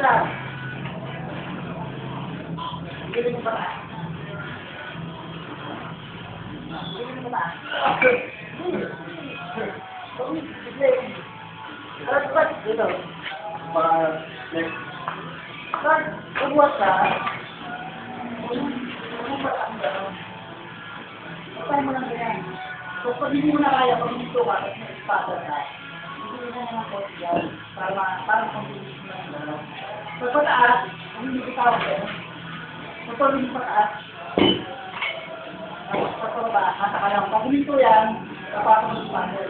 Isa. Gilin mo pataas. Gilin mo pataas. Okay. Alas ba? Dito. Next. Pag ubuwas ka, ubuwas ka ang gano'n. Patay mo lang ganyan. So, pag hindi mo na kaya, pag hindi ka, at may espada ka, hindi na naman po siya para makompilis mo lang gano'n. So, pataas, hindi bitaw ka. So, pag hindi pataas, sa baba, hata ka lang. Pag hindi ko yan, kapatong espada.